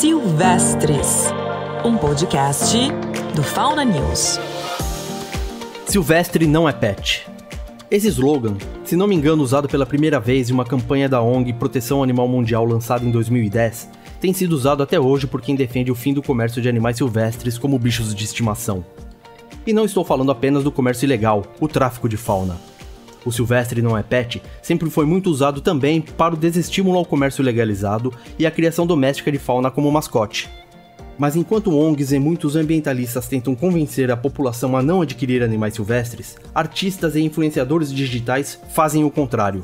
Silvestres, um podcast do Fauna News. Silvestre não é pet. Esse slogan, se não me engano usado pela primeira vez em uma campanha da ONG Proteção Animal Mundial lançada em 2010, tem sido usado até hoje por quem defende o fim do comércio de animais silvestres como bichos de estimação. E não estou falando apenas do comércio ilegal, o tráfico de fauna. O silvestre não é pet sempre foi muito usado também para o desestímulo ao comércio legalizado e a criação doméstica de fauna como mascote. Mas enquanto ONGs e muitos ambientalistas tentam convencer a população a não adquirir animais silvestres, artistas e influenciadores digitais fazem o contrário.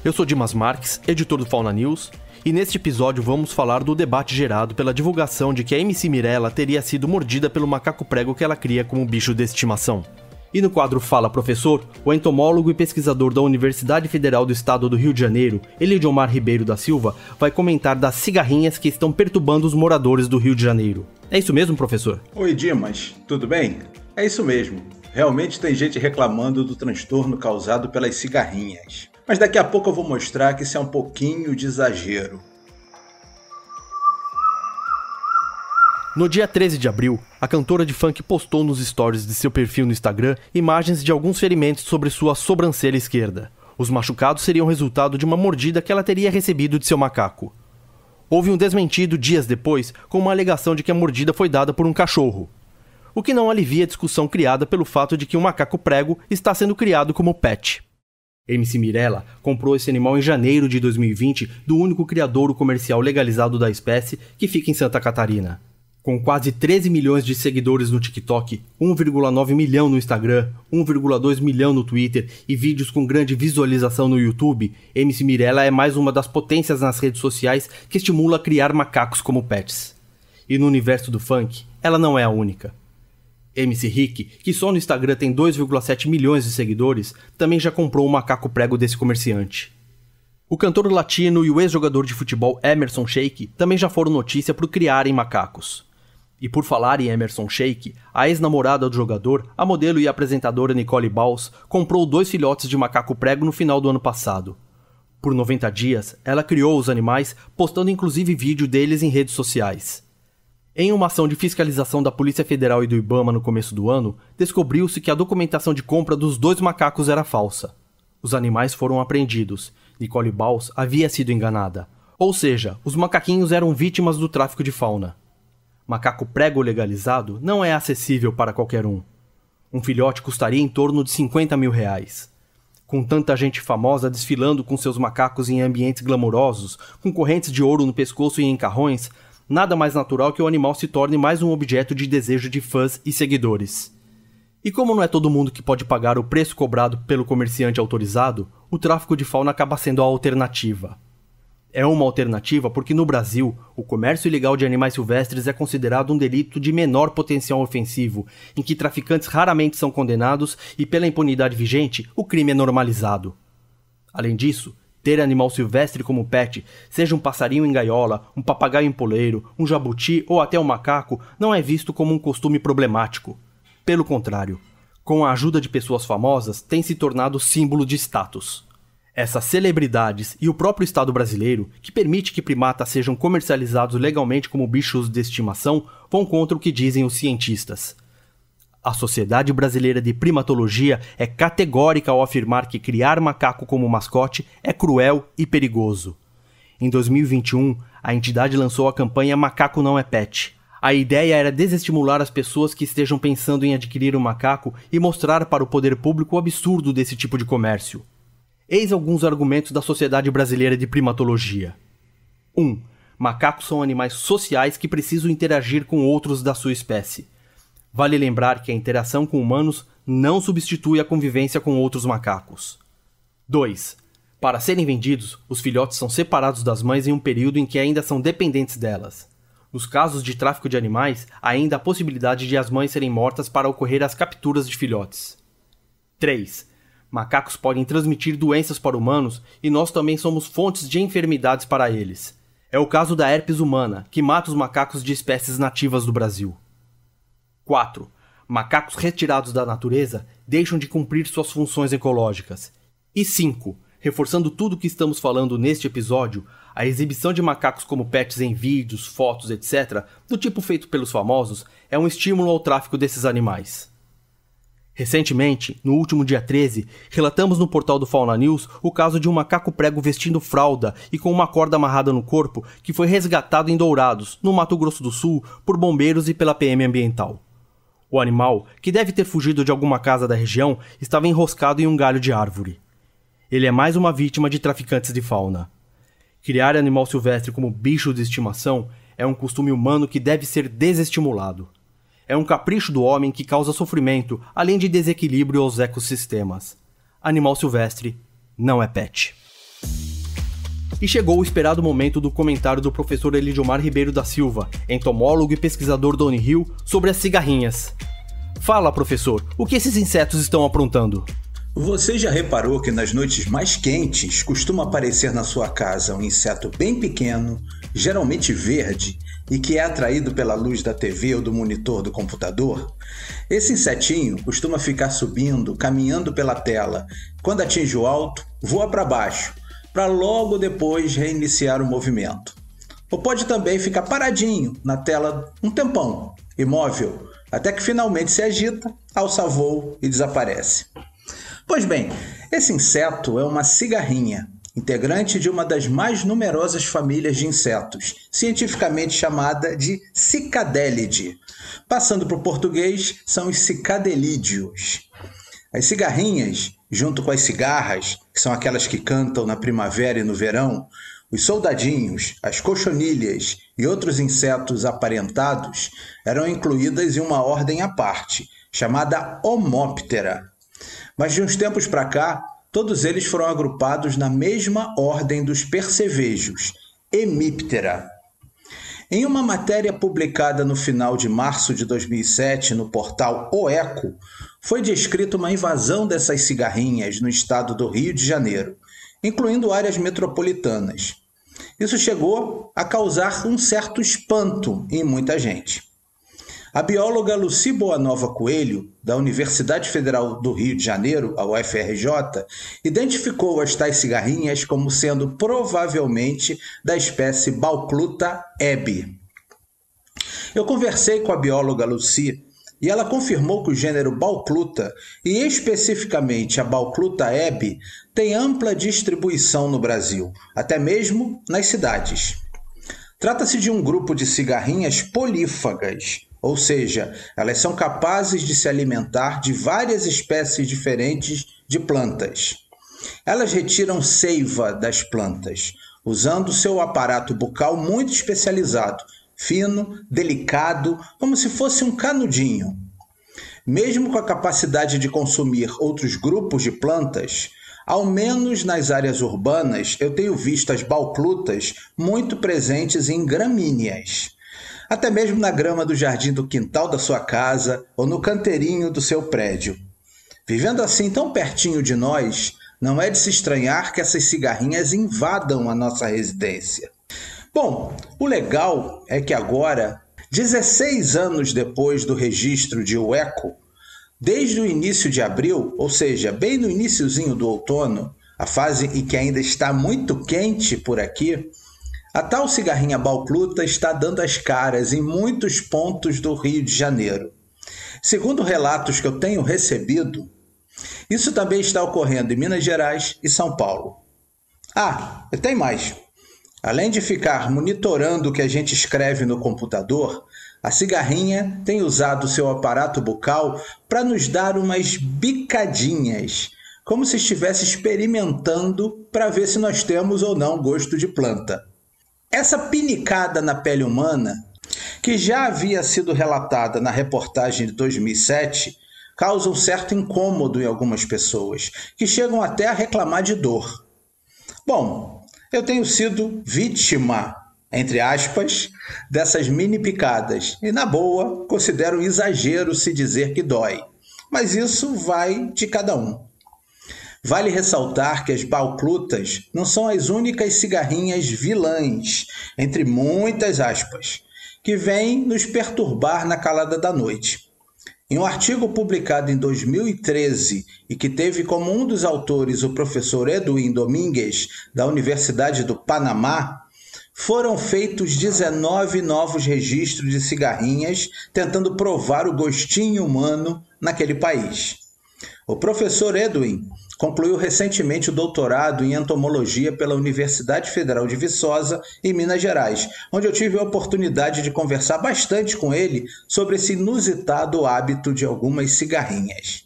Eu sou Dimas Marques, editor do Fauna News, e neste episódio vamos falar do debate gerado pela divulgação de que a MC Mirella teria sido mordida pelo macaco prego que ela cria como bicho de estimação. E no quadro Fala Professor, o entomólogo e pesquisador da Universidade Federal do Estado do Rio de Janeiro, Elidiomar Ribeiro da Silva, vai comentar das cigarrinhas que estão perturbando os moradores do Rio de Janeiro. É isso mesmo, professor? Oi, Dimas, tudo bem? É isso mesmo. Realmente tem gente reclamando do transtorno causado pelas cigarrinhas. Mas daqui a pouco eu vou mostrar que isso é um pouquinho de exagero. No dia 13 de abril, a cantora de funk postou nos stories de seu perfil no Instagram imagens de alguns ferimentos sobre sua sobrancelha esquerda. Os machucados seriam resultado de uma mordida que ela teria recebido de seu macaco. Houve um desmentido dias depois, com uma alegação de que a mordida foi dada por um cachorro. O que não alivia a discussão criada pelo fato de que o macaco prego está sendo criado como pet. MC Mirella comprou esse animal em janeiro de 2020 do único criadouro comercial legalizado da espécie, que fica em Santa Catarina. Com quase 13 milhões de seguidores no TikTok, 1,9 milhão no Instagram, 1,2 milhão no Twitter e vídeos com grande visualização no YouTube, MC Mirella é mais uma das potências nas redes sociais que estimula a criar macacos como pets. E no universo do funk, ela não é a única. MC Rick, que só no Instagram tem 2,7 milhões de seguidores, também já comprou um macaco prego desse comerciante. O cantor latino e o ex-jogador de futebol Emerson Sheik também já foram notícia por criarem macacos. E por falar em Emerson Sheik, a ex-namorada do jogador, a modelo e apresentadora Nicole Baus, comprou 2 filhotes de macaco prego no final do ano passado. Por 90 dias, ela criou os animais, postando inclusive vídeo deles em redes sociais. Em uma ação de fiscalização da Polícia Federal e do IBAMA no começo do ano, descobriu-se que a documentação de compra dos 2 macacos era falsa. Os animais foram apreendidos. Nicole Baus havia sido enganada. Ou seja, os macaquinhos eram vítimas do tráfico de fauna. Macaco prego legalizado não é acessível para qualquer um. Um filhote custaria em torno de R$50 mil. Com tanta gente famosa desfilando com seus macacos em ambientes glamourosos, com correntes de ouro no pescoço e em carrões, nada mais natural que o animal se torne mais um objeto de desejo de fãs e seguidores. E como não é todo mundo que pode pagar o preço cobrado pelo comerciante autorizado, o tráfico de fauna acaba sendo a alternativa. É uma alternativa porque no Brasil, o comércio ilegal de animais silvestres é considerado um delito de menor potencial ofensivo, em que traficantes raramente são condenados e pela impunidade vigente, o crime é normalizado. Além disso, ter animal silvestre como pet, seja um passarinho em gaiola, um papagaio empoleiro, um jabuti ou até um macaco, não é visto como um costume problemático. Pelo contrário, com a ajuda de pessoas famosas, tem se tornado símbolo de status. Essas celebridades e o próprio Estado brasileiro, que permite que primatas sejam comercializados legalmente como bichos de estimação, vão contra o que dizem os cientistas. A Sociedade Brasileira de Primatologia é categórica ao afirmar que criar macaco como mascote é cruel e perigoso. Em 2021, a entidade lançou a campanha Macaco Não é Pet. A ideia era desestimular as pessoas que estejam pensando em adquirir um macaco e mostrar para o poder público o absurdo desse tipo de comércio. Eis alguns argumentos da Sociedade Brasileira de Primatologia. 1. Macacos são animais sociais que precisam interagir com outros da sua espécie. Vale lembrar que a interação com humanos não substitui a convivência com outros macacos. 2. Para serem vendidos, os filhotes são separados das mães em um período em que ainda são dependentes delas. Nos casos de tráfico de animais, há ainda a possibilidade de as mães serem mortas para ocorrer as capturas de filhotes. 3. Macacos podem transmitir doenças para humanos e nós também somos fontes de enfermidades para eles. É o caso da herpes humana, que mata os macacos de espécies nativas do Brasil. 4. Macacos retirados da natureza deixam de cumprir suas funções ecológicas. E 5. Reforçando tudo o que estamos falando neste episódio, a exibição de macacos como pets em vídeos, fotos, etc., do tipo feito pelos famosos, é um estímulo ao tráfico desses animais. Recentemente, no último dia 13, relatamos no portal do Fauna News o caso de um macaco prego vestindo fralda e com uma corda amarrada no corpo que foi resgatado em Dourados, no Mato Grosso do Sul, por bombeiros e pela PM Ambiental. O animal, que deve ter fugido de alguma casa da região, estava enroscado em um galho de árvore. Ele é mais uma vítima de traficantes de fauna. Criar animal silvestre como bicho de estimação é um costume humano que deve ser desestimulado. É um capricho do homem que causa sofrimento, além de desequilíbrio aos ecossistemas. Animal silvestre não é pet. E chegou o esperado momento do comentário do professor Elidiomar Ribeiro da Silva, entomólogo e pesquisador da Unirio, sobre as cigarrinhas. Fala, professor, o que esses insetos estão aprontando? Você já reparou que nas noites mais quentes costuma aparecer na sua casa um inseto bem pequeno, geralmente verde, e que é atraído pela luz da TV ou do monitor do computador? Esse insetinho costuma ficar subindo, caminhando pela tela. Quando atinge o alto, voa para baixo, para logo depois reiniciar o movimento. Ou pode também ficar paradinho na tela um tempão, imóvel, até que finalmente se agita, alça voo e desaparece. Pois bem, esse inseto é uma cigarrinha, integrante de uma das mais numerosas famílias de insetos, cientificamente chamada de Cicadelidae. Passando para o português, são os cicadelídeos. As cigarrinhas, junto com as cigarras, que são aquelas que cantam na primavera e no verão, os soldadinhos, as cochonilhas e outros insetos aparentados eram incluídas em uma ordem à parte, chamada Homoptera. Mas de uns tempos para cá, todos eles foram agrupados na mesma ordem dos percevejos, Hemiptera. Em uma matéria publicada no final de março de 2007 no portal O Eco, foi descrita uma invasão dessas cigarrinhas no estado do Rio de Janeiro, incluindo áreas metropolitanas. Isso chegou a causar um certo espanto em muita gente. A bióloga Lucy Boanova Coelho, da Universidade Federal do Rio de Janeiro, a UFRJ, identificou as tais cigarrinhas como sendo provavelmente da espécie Baucluta hebe. Eu conversei com a bióloga Lucy e ela confirmou que o gênero Baucluta, e especificamente a Baucluta hebe, tem ampla distribuição no Brasil, até mesmo nas cidades. Trata-se de um grupo de cigarrinhas polífagas, ou seja, elas são capazes de se alimentar de várias espécies diferentes de plantas. Elas retiram seiva das plantas, usando seu aparato bucal muito especializado, fino, delicado, como se fosse um canudinho. Mesmo com a capacidade de consumir outros grupos de plantas, ao menos nas áreas urbanas, eu tenho visto as bauclutas muito presentes em gramíneas. Até mesmo na grama do jardim do quintal da sua casa ou no canteirinho do seu prédio. Vivendo assim tão pertinho de nós, não é de se estranhar que essas cigarrinhas invadam a nossa residência. Bom, o legal é que agora, 16 anos depois do registro de O Eco, desde o início de abril, ou seja, bem no iniciozinho do outono, a fase em que ainda está muito quente por aqui, a tal cigarrinha Baucluta está dando as caras em muitos pontos do Rio de Janeiro. Segundo relatos que eu tenho recebido, isso também está ocorrendo em Minas Gerais e São Paulo. Ah, e tem mais. Além de ficar monitorando o que a gente escreve no computador, a cigarrinha tem usado seu aparato bucal para nos dar umas bicadinhas, como se estivesse experimentando para ver se nós temos ou não gosto de planta. Essa pinicada na pele humana, que já havia sido relatada na reportagem de 2007, causa um certo incômodo em algumas pessoas, que chegam até a reclamar de dor. Bom, eu tenho sido vítima, entre aspas, dessas mini picadas, e na boa, considero um exagero se dizer que dói, mas isso vai de cada um. Vale ressaltar que as bauclutas não são as únicas cigarrinhas vilãs, entre muitas aspas, que vêm nos perturbar na calada da noite. Em um artigo publicado em 2013 e que teve como um dos autores o professor Edwin Domingues, da Universidade do Panamá, foram feitos 19 novos registros de cigarrinhas tentando provar o gostinho humano naquele país. O professor Edwin concluiu recentemente o doutorado em entomologia pela Universidade Federal de Viçosa, em Minas Gerais, onde eu tive a oportunidade de conversar bastante com ele sobre esse inusitado hábito de algumas cigarrinhas.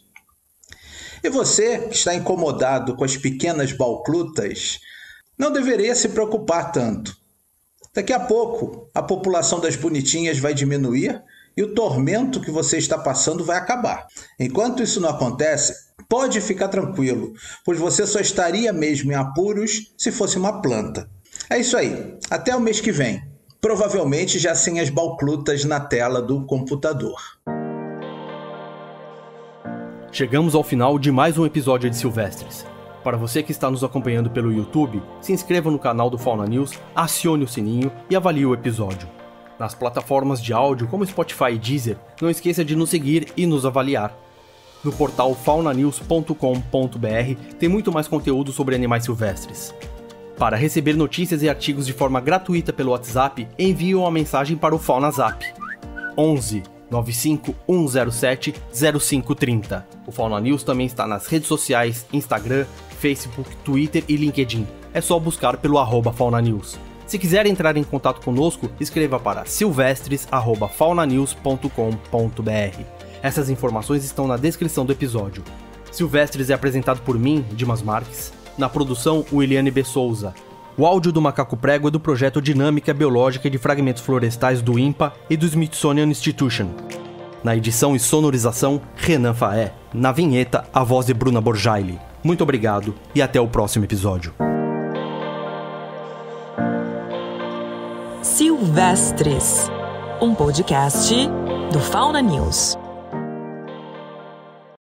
E você, que está incomodado com as pequenas balclutas, não deveria se preocupar tanto. Daqui a pouco, a população das bonitinhas vai diminuir e o tormento que você está passando vai acabar. Enquanto isso não acontece, pode ficar tranquilo, pois você só estaria mesmo em apuros se fosse uma planta. É isso aí, até o mês que vem. Provavelmente já sem as balclutas na tela do computador. Chegamos ao final de mais um episódio de Silvestres. Para você que está nos acompanhando pelo YouTube, se inscreva no canal do Fauna News, acione o sininho e avalie o episódio. Nas plataformas de áudio como Spotify e Deezer, não esqueça de nos seguir e nos avaliar. No portal faunanews.com.br tem muito mais conteúdo sobre animais silvestres. Para receber notícias e artigos de forma gratuita pelo WhatsApp, envie uma mensagem para o FaunaZap 11 95 107 0530. O Fauna News também está nas redes sociais, Instagram, Facebook, Twitter e LinkedIn. É só buscar pelo @FaunaNews. Se quiser entrar em contato conosco, escreva para silvestres@faunanews.com.br. Essas informações estão na descrição do episódio. Silvestres é apresentado por mim, Dimas Marques. Na produção, o Eliane B. Souza. O áudio do Macaco Prego é do projeto Dinâmica Biológica de Fragmentos Florestais do INPA e do Smithsonian Institution. Na edição e sonorização, Renan Faé. Na vinheta, a voz de Bruna Borjaili. Muito obrigado e até o próximo episódio. Silvestres, um podcast do Fauna News.